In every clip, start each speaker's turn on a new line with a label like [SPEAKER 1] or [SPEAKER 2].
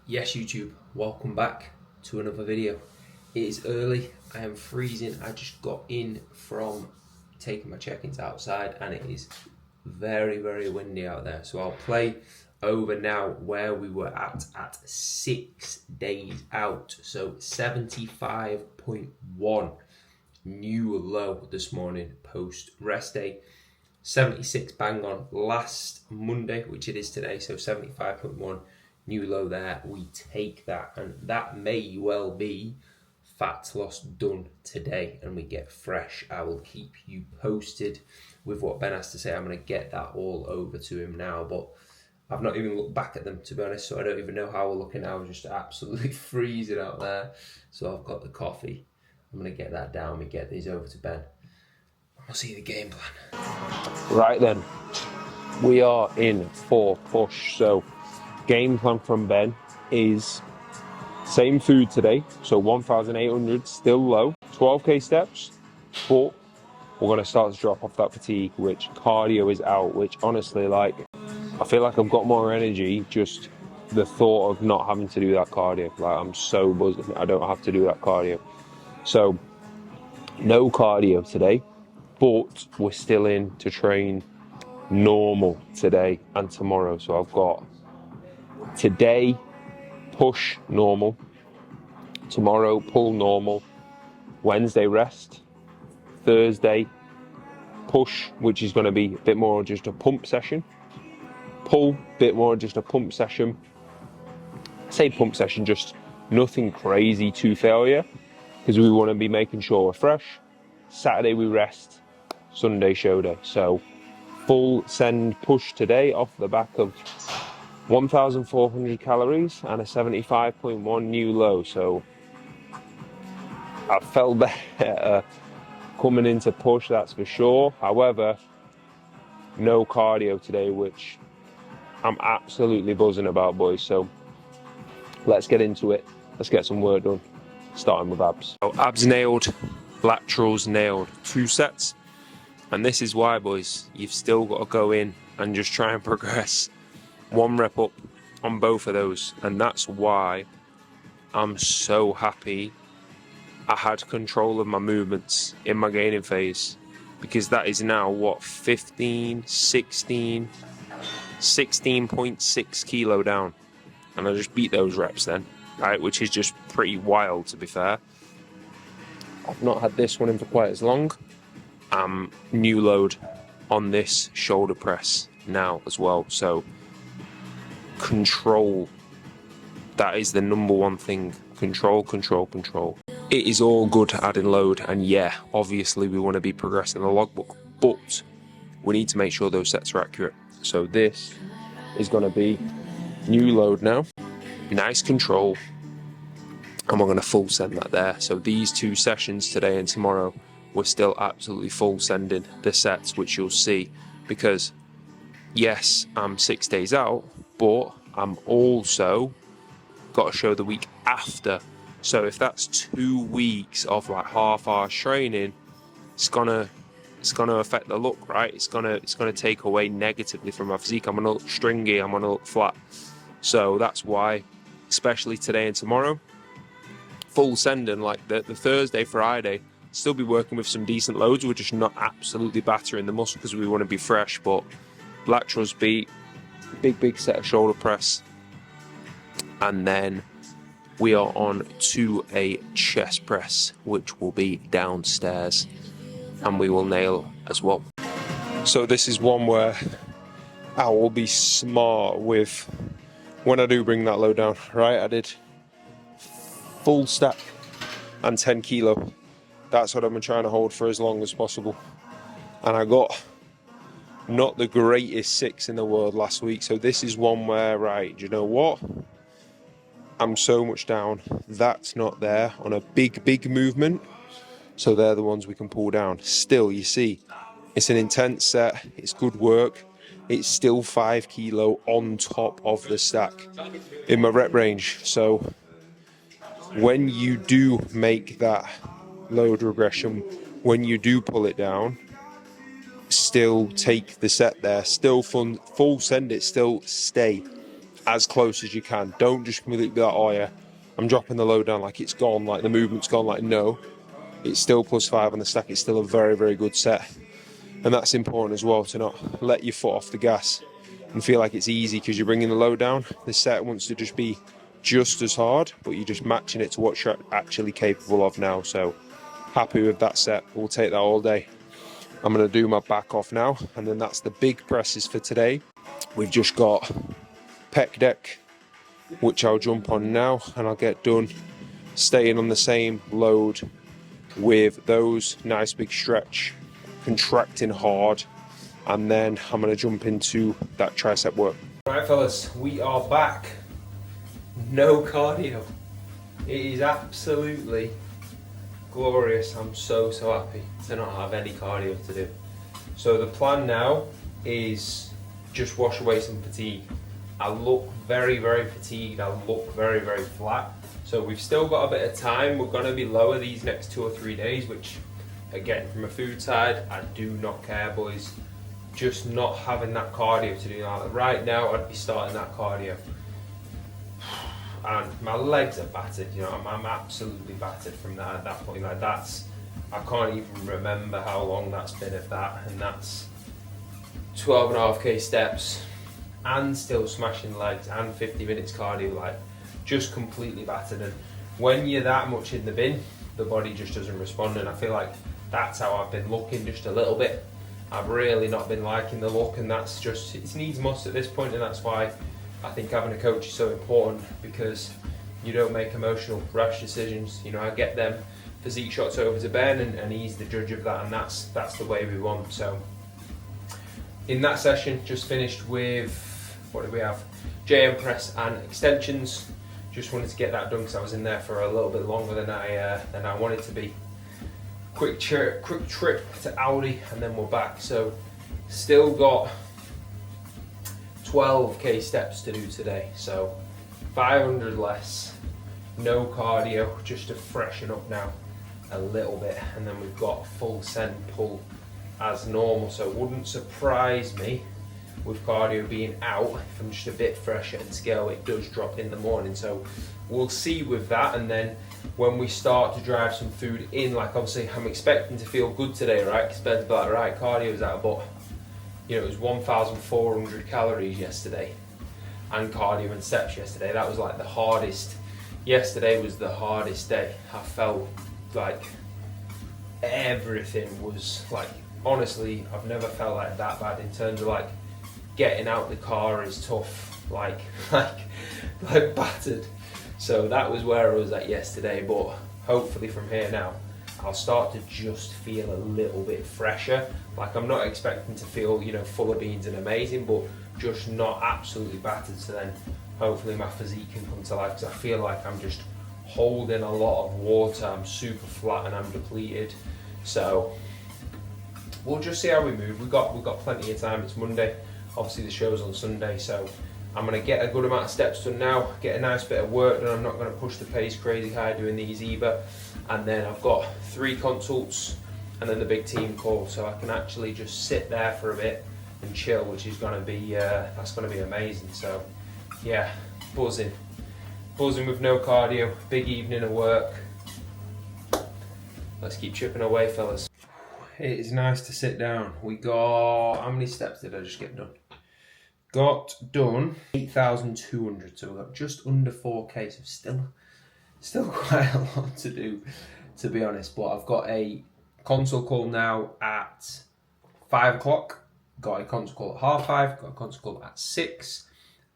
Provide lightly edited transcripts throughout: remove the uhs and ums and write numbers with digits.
[SPEAKER 1] Yes, YouTube, welcome back to another video. It is early, I am freezing. I just got in from taking my check-ins outside and it is very, very windy out there. So I'll play over now where we were at 6 days out. So 75.1, new low this morning post rest day. 76 bang on last Monday, which it is today, so 75.1. New low there, we take that, and that may well be fat loss done today and we get fresh. I will keep you posted with what Ben has to say. I'm going to get that all over to him now, but I've not even looked back at them, to be honest, so I don't even know how we're looking now. We're just absolutely freezing out there. So I've got the coffee. I'm going to get that down and get these over to Ben. I'll see the game plan.
[SPEAKER 2] Right then, we are in for push. So game plan from Ben is same food today, so 1,800, still low, 12k steps, but we're going to start to drop off that fatigue, which cardio is out, which honestly, like, I feel like I've got more energy just the thought of not having to do that cardio. Like, I'm so buzzed, I don't have to do that cardio. So no cardio today, but we're still in to train normal today and tomorrow. So I've got today push normal, tomorrow pull normal, Wednesday rest, Thursday push, which is going to be a bit more just a pump session, pull, bit more just a pump session. I say pump session, just nothing crazy to failure, because we want to be making sure we're fresh. Saturday we rest, Sunday show day. So full send push today off the back of 1,400 calories and a 75.1 new low. So I felt better coming into push, that's for sure. However, no cardio today, which I'm absolutely buzzing about, boys. So let's get into it. Let's get some work done, starting with abs. So abs nailed, laterals nailed, 2 sets. And this is why, boys, you've still got to go in and just try and progress 1 rep up on both of those. And that's why I'm so happy I had control of my movements in my gaining phase, because that is now what, 16.6 kilo down, and I just beat those reps then, right, which is just pretty wild, to be fair. I've not had this one in for quite as long. New load on this shoulder press now as well, so control, that is the number one thing. Control. It is all good adding load, and yeah, obviously we want to be progressing the logbook, but we need to make sure those sets are accurate. So this is going to be new load now, nice control, and we're going to full send that there. So these 2 sessions today and tomorrow, we're still absolutely full sending the sets, which you'll see, because yes, I'm 6 days out, but I'm also got to show the week after. So if that's 2 weeks of like half-hour training, it's gonna affect the look, right? It's gonna take away negatively from my physique. I'm gonna look stringy, I'm gonna look flat. So that's why, especially today and tomorrow, full sending, like the Thursday, Friday, still be working with some decent loads. We're just not absolutely battering the muscle because we want to be fresh. But laterals beat, big set of shoulder press, and then we are on to a chest press, which will be downstairs, and we will nail as well. So this is one where I will be smart with when I do bring that load down, right? I did full stack and 10 kilo. That's what I've been trying to hold for as long as possible. And I got not the greatest 6 in the world last week. So this is one where, right, do you know what? I'm so much down. That's not there on a big movement. So they're the ones we can pull down. Still, you see, it's an intense set. It's good work. It's still 5 kilo on top of the stack in my rep range. So when you do make that load regression, when you do pull it down, still take the set there, still full send it, still stay as close as you can. Don't just completely be like, oh yeah, I'm dropping the load down like it's gone, like the movement's gone. Like, no, it's still +5 on the stack. It's still a very, very good set. And that's important as well, to not let your foot off the gas and feel like it's easy because you're bringing the load down. The set wants to just be just as hard, but you're just matching it to what you're actually capable of now. So happy with that set. We'll take that all day. I'm going to do my back off now, and then that's the big presses for today. We've just got pec deck, which I'll jump on now, and I'll get done staying on the same load with those. Nice big stretch, contracting hard, and then I'm going to jump into that tricep work.
[SPEAKER 1] Right fellas, we are back. No cardio. It is absolutely glorious. I'm so happy to not have any cardio to do. So the plan now is just wash away some fatigue. I look very fatigued, I look very flat. So we've still got a bit of time. We're going to be lower these next 2 or 3 days, which again, from a food side, I do not care, boys. Just not having that cardio to do that. Right now, I'd be starting that cardio. And my legs are battered, you know, I'm absolutely battered from that at that point. Like that's, I can't even remember how long that's been of that, and that's 12.5k steps and still smashing legs and 50 minutes cardio, like just completely battered. And when you're that much in the bin, the body just doesn't respond, and I feel like that's how I've been looking just a little bit. I've really not been liking the look, and that's just, it needs must at this point, and that's why I think having a coach is so important, because you don't make emotional rash decisions. You know, I get them physique shots over to Ben, and he's the judge of that, and that's the way we want. So in that session, just finished with, what did we have? JM press and extensions. Just wanted to get that done because I was in there for a little bit longer than I wanted to be. Quick trip to Audi, and then we're back. So still got 12k steps to do today, so 500 less, no cardio, just to freshen up now a little bit, and then we've got full send pull as normal. So it wouldn't surprise me with cardio being out if I'm just a bit fresher, and scale it does drop in the morning, so we'll see with that. And then when we start to drive some food in, like obviously I'm expecting to feel good today, right? Because Ben's like, right, cardio's out, but you know, it was 1,400 calories yesterday, and cardio and steps yesterday. That was like the hardest. Yesterday was the hardest day. I felt like everything was like, honestly, I've never felt like that bad in terms of like getting out the car is tough, like battered. So that was where I was at yesterday, but hopefully from here now, I'll start to just feel a little bit fresher. Like I'm not expecting to feel, you know, full of beans and amazing, but just not absolutely battered. So then hopefully my physique can come to life, because I feel like I'm just holding a lot of water. I'm super flat and I'm depleted. So we'll just see how we move. We've got plenty of time. It's Monday. Obviously the show's on Sunday, so I'm going to get a good amount of steps done now, get a nice bit of work done. I'm not going to push the pace crazy high doing these either. And then I've got 3 consults and then the big team call, so I can actually just sit there for a bit and chill, which is going to be that's going to be amazing. So yeah, buzzing with no cardio, big evening of work. Let's keep chipping away, fellas. It is nice to sit down. We got, how many steps did I just get done? Got done 8,200, so we got just under 4k, so still quite a lot to do, to be honest. But I've got a consult call now at 5 o'clock, got a consult call at 5:30, got a consult call at 6.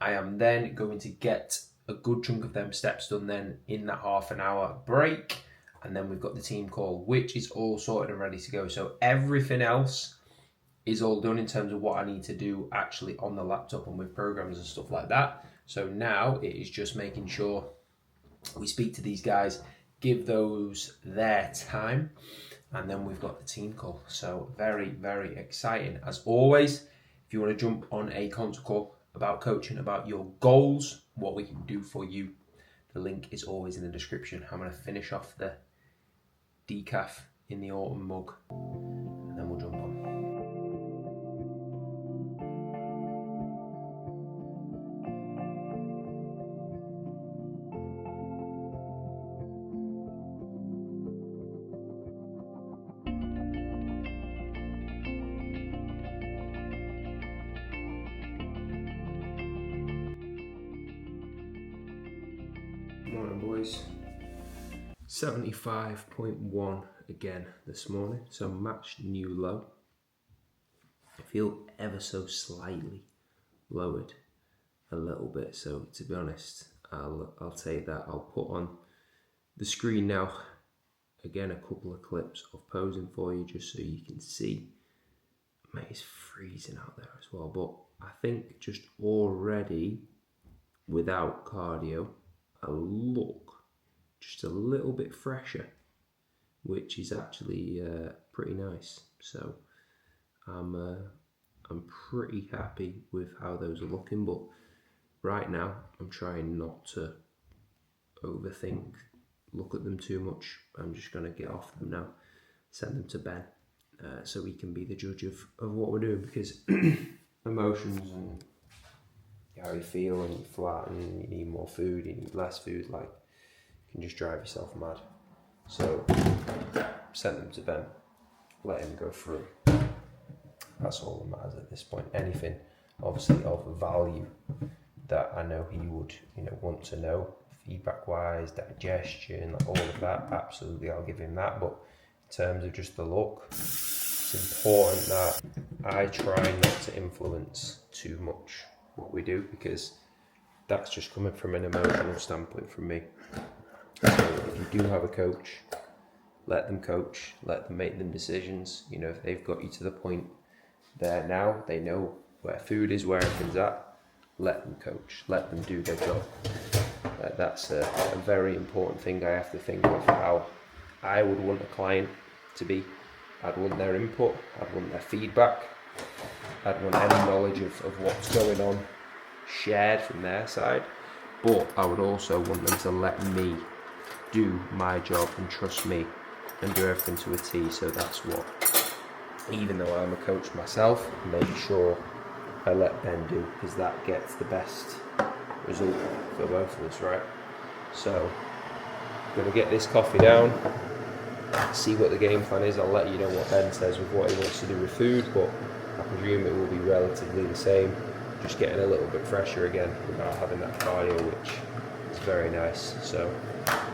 [SPEAKER 1] I am then going to get a good chunk of them steps done then in that half an hour break, and then we've got the team call, which is all sorted and ready to go. So everything else is all done in terms of what I need to do actually on the laptop and with programs and stuff like that. So now it is just making sure we speak to these guys, give those their time, and then we've got the team call. So very exciting. As always, if you want to jump on a consult call about coaching, about your goals, what we can do for you, the link is always in the description. I'm going to finish off the decaf in the autumn mug, and then we'll jump on. Morning, boys. 75.1 again this morning, so matched new low. I feel ever so slightly lowered a little bit, so to be honest, I'll take that. I'll put on the screen now again a couple of clips of posing for you just so you can see. Mate, it's freezing out there as well, but I think just already without cardio I look just a little bit fresher, which is actually pretty nice. So I'm pretty happy with how those are looking, but right now I'm trying not to overthink, look at them too much. I'm just going to get off them now, send them to Ben, so he can be the judge of what we're doing, because emotions and how you feel, and you're flat and you need more food, you need less food, like, can just drive yourself mad. So send them to Ben, let him go through. That's all that matters at this point. Anything obviously of value that I know he would, want to know, feedback wise, digestion, all of that, absolutely I'll give him that. But in terms of just the look, it's important that I try not to influence too much what we do, because that's just coming from an emotional standpoint from me. So if you do have a coach, let them coach, let them make them decisions. If they've got you to the point there now, they know where food is, where everything's at, let them coach, let them do their job. That's a very important thing I have to think of, how I would want a client to be. I'd want their input, I'd want their feedback, I'd want any knowledge of what's going on shared from their side, but I would also want them to let me do my job and trust me and do everything to a T. So that's what, even though I'm a coach myself, make sure I let Ben do, because that gets the best result for both of us, right? So I'm going to get this coffee down, see what the game plan is. I'll let you know what Ben says with what he wants to do with food, but I presume it will be relatively the same, just getting a little bit fresher again without having that cardio, which is very nice. So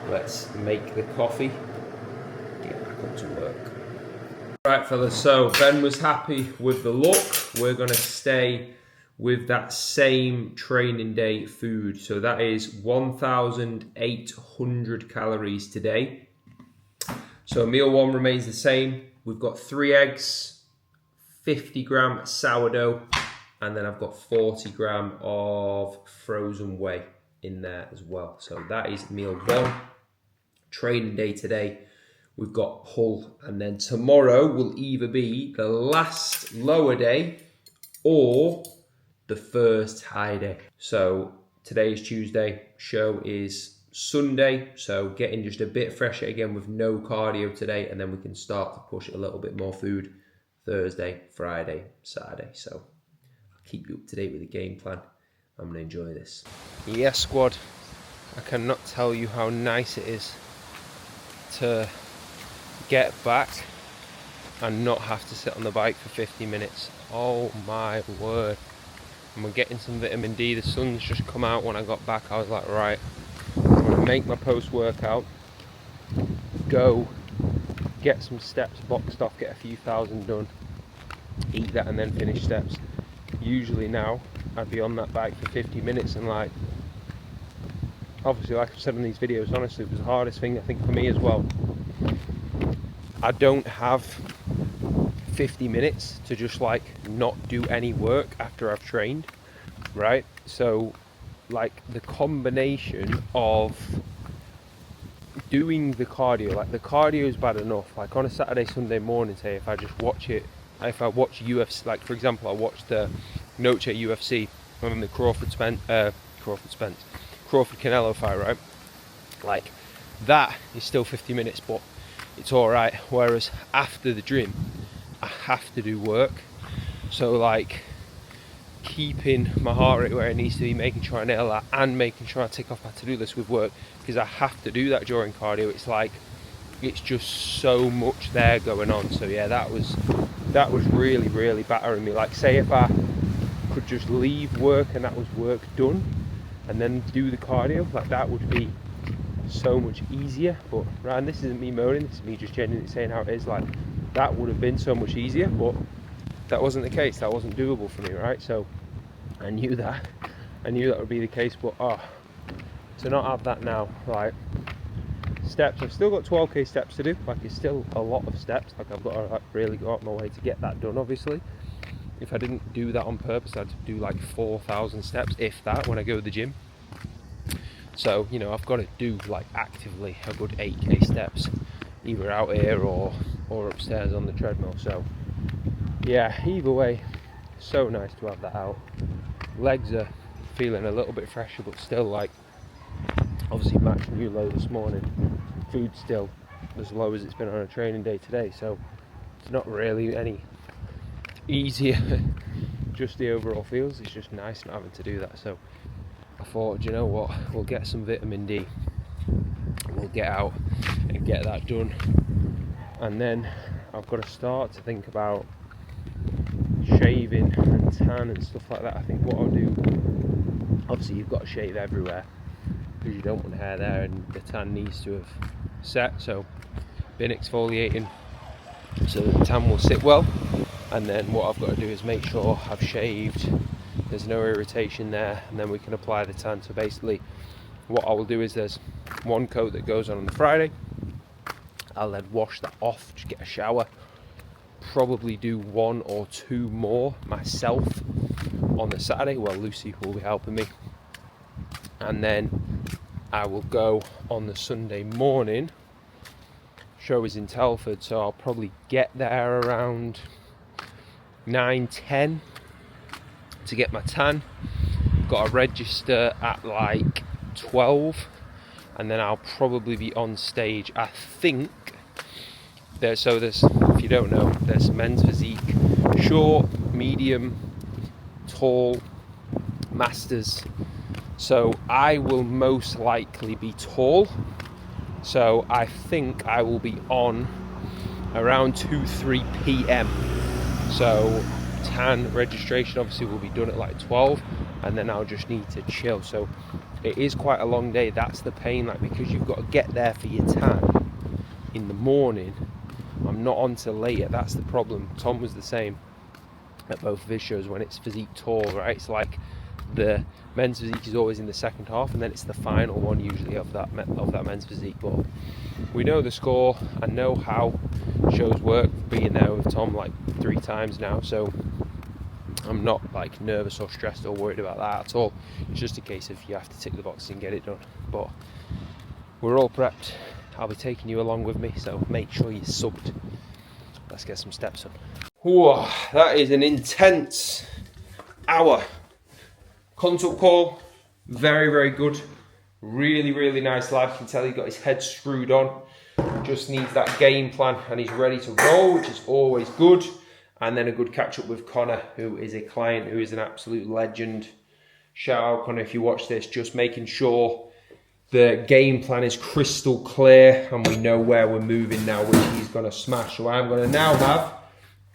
[SPEAKER 1] let's make the coffee, get back up to work. Right, fellas, so Ben was happy with the look. We're going to stay with that same training day food. So that is 1,800 calories today. So meal one remains the same. We've got 3 eggs, 50 gram sourdough, and then I've got 40 gram of frozen whey in there as well. So that is meal one. Training day today, we've got pull, and then tomorrow will either be the last lower day or the first high day. So today is Tuesday, show is Sunday, so getting just a bit fresher again with no cardio today, and then we can start to push a little bit more food Thursday, Friday, Saturday. So I'll keep you up to date with the game plan. I'm going to enjoy this. Yes, squad, I cannot tell you how nice it is to get back and not have to sit on the bike for 50 minutes. Oh my word. And we're getting some vitamin D. The sun's just come out when I got back. I was like, right, I'm going to make my post-workout, go get some steps boxed off, get a few thousand done, eat that and then finish steps. Usually now I'd be on that bike for 50 minutes, and like, obviously, like I've said in these videos, honestly it was the hardest thing I think for me as well. I don't have 50 minutes to just like not do any work after I've trained, right? So like the combination of doing the cardio, like the cardio is bad enough, like on a Saturday, Sunday morning, say, if I just watch it, if I watch UFC, like for example I watched the Noche UFC and then the Crawford Canelo fight, right? Like that is still 50 minutes, but it's all right. Whereas after the gym I have to do work, so like keeping my heart rate where it needs to be, making sure I nail that, and making sure I tick off my to-do list with work, because I have to do that during cardio. It's like, it's just so much there going on. So yeah, that was really battering me. Like, say if I could just leave work and that was work done and then do the cardio, like that would be so much easier. But Ryan, this isn't me moaning, this is me just genuinely saying how it is. Like, that would have been so much easier, but that wasn't the case. That wasn't doable for me, right? So I knew that would be the case. But to not have that now, like, steps, I've still got 12k steps to do. Like, it's still a lot of steps. Like, I've got to like really go out my way to get that done. Obviously, if I didn't do that on purpose, I'd do like 4,000 steps, if that, when I go to the gym. So, you know, I've got to do like actively a good 8k steps, either out here or upstairs on the treadmill. So yeah, either way, so nice to have that out. Legs are feeling a little bit fresher, but still, like, obviously matched new low this morning. Food's still as low as it's been on a training day today, so it's not really any easier. Just the overall feels, it's just nice not having to do that. So I thought, you know what, we'll get some vitamin D, we'll get out and get that done, and then I've got to start to think about shaving and tan and stuff like that. I think what I'll do, obviously you've got to shave everywhere because you don't want hair there, and the tan needs to have set, so been exfoliating so that the tan will sit well. And then what I've got to do is make sure I've shaved, there's no irritation there, and then we can apply the tan. So basically what I will do is there's one coat that goes on the Friday. I'll then wash that off, just get a shower, probably do 1 or 2 more myself on the Saturday. Well, Lucy will be helping me, and then I will go on the Sunday morning. Show is in Telford, so I'll probably get there around 9-10 to get my tan. Got to register at like 12, and then I'll probably be on stage, I think. There's, if you don't know, there's men's physique, short, medium, tall, masters. So I will most likely be tall, so I think I will be on around 2-3 p.m. So tan registration obviously will be done at like 12, and then I'll just need to chill. So it is quite a long day. That's the pain, like, because you've got to get there for your tan in the morning. I'm not on till later. That's the problem. Tom was the same at both of his shows when it's physique tour, right? It's like the men's physique is always in the second half, and then it's the final one usually of that men's physique. But we know the score. I know how shows work, being there with Tom like 3 times now, so I'm not like nervous or stressed or worried about that at all. It's just a case of you have to tick the boxes and get it done. But we're all prepped. I'll be taking you along with me, so make sure you're subbed. Let's get some steps on. Whoa, that is an intense hour. Consult call, very, very good. Really, really nice lad. You can tell he's got his head screwed on. Just needs that game plan, and he's ready to roll, which is always good. And then a good catch up with Connor, who is a client who is an absolute legend. Shout out, Connor, if you watch this, just making sure the game plan is crystal clear and we know where we're moving now, which he's going to smash. So I'm going to now have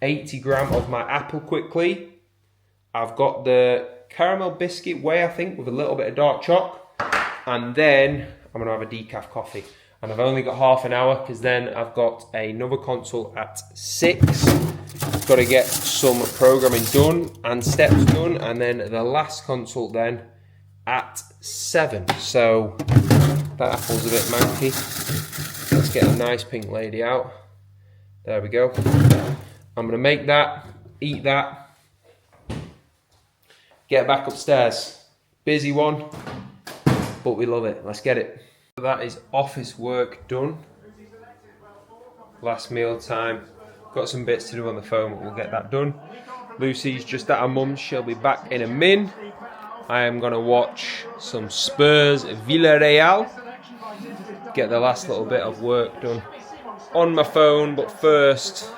[SPEAKER 1] 80 gram of my apple quickly. I've got the caramel biscuit whey, I think, with a little bit of dark choc. And then I'm going to have a decaf coffee. And I've only got half an hour because then I've got another consult at 6. Got to get some programming done and steps done. And then the last consult then at 7. So that apple's a bit manky. Let's get a nice pink lady out. There we go. I'm going to make that, eat that, get back upstairs. Busy one, but we love it. Let's get it. That is office work done. Last meal time. Got some bits to do on the phone, but we'll get that done. Lucy's just at her mum's. She'll be back in a min. I am going to watch some Spurs Villarreal. Get the last little bit of work done on my phone, but first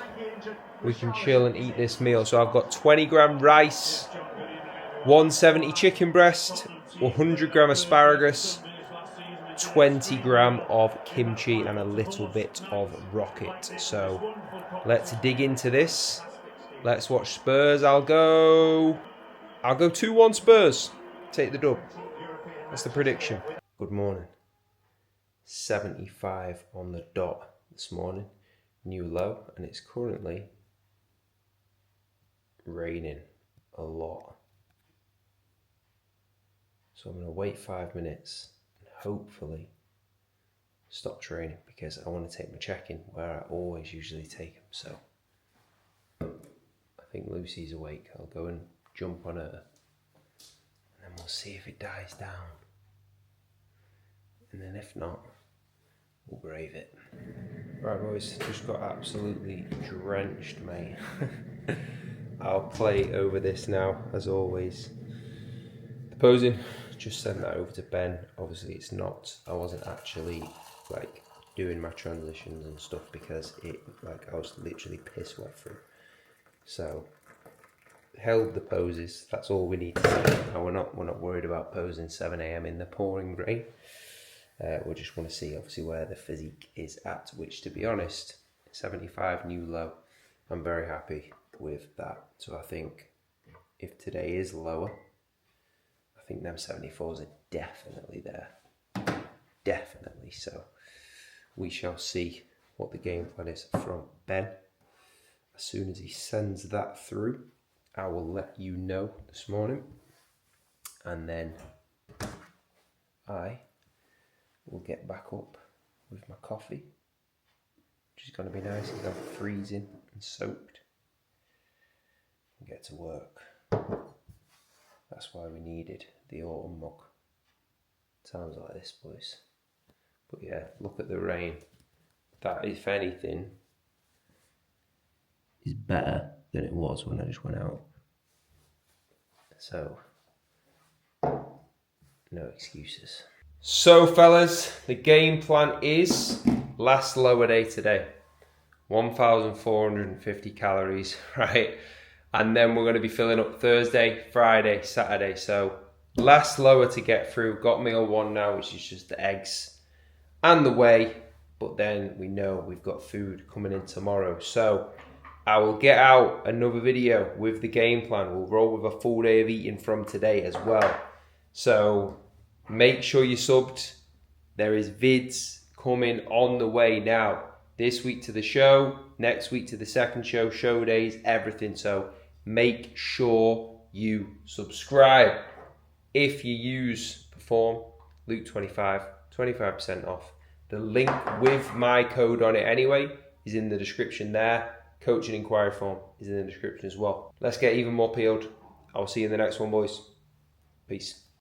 [SPEAKER 1] we can chill and eat this meal. So I've got 20 gram rice, 170 chicken breast, 100 gram asparagus, 20 gram of kimchi, and a little bit of rocket. So let's dig into this. Let's watch Spurs. I'll go 2-1 Spurs. Take the dub. That's the prediction. Good morning. 75 on the dot this morning, new low, and it's currently raining a lot. So I'm going to wait 5 minutes and hopefully stop training, because I want to take my check-in where I always usually take them. So I think Lucy's awake. I'll go and jump on her and then we'll see if it dies down. And then if not, we'll brave it. Right boys, just got absolutely drenched, mate. I'll play over this now, as always. The posing, just send that over to Ben. Obviously it's not, I wasn't actually like doing my transitions and stuff because I was literally piss wet through. So held the poses, that's all we need to see. And we're not worried about posing 7 AM in the pouring rain. We just want to see obviously where the physique is at, which, to be honest, 75 new low. I'm very happy with that. So I think if today is lower, I think them 74s are definitely there. Definitely. So we shall see what the game plan is from Ben. As soon as he sends that through, I will let you know this morning. And then I will get back up with my coffee, which is going to be nice because I'm freezing and soaked, and get to work. That's why we needed the autumn mug. Times like this, boys. But yeah, look at the rain. That, if anything, is better than it was when I just went out. So, no excuses. So fellas, the game plan is last lower day today. 1,450 calories, right? And then we're going to be filling up Thursday, Friday, Saturday. So last lower to get through. Got meal one now, which is just the eggs and the whey. But then we know we've got food coming in tomorrow. So I will get out another video with the game plan. We'll roll with a full day of eating from today as well. So make sure you subbed. There is vids coming on the way now. This week to the show, next week to the second show, show days, everything. So make sure you subscribe. If you use Perform, Luke25, 25% off. The link with my code on it anyway is in the description there. Coaching inquiry form is in the description as well. Let's get even more peeled. I'll see you in the next one, boys. Peace.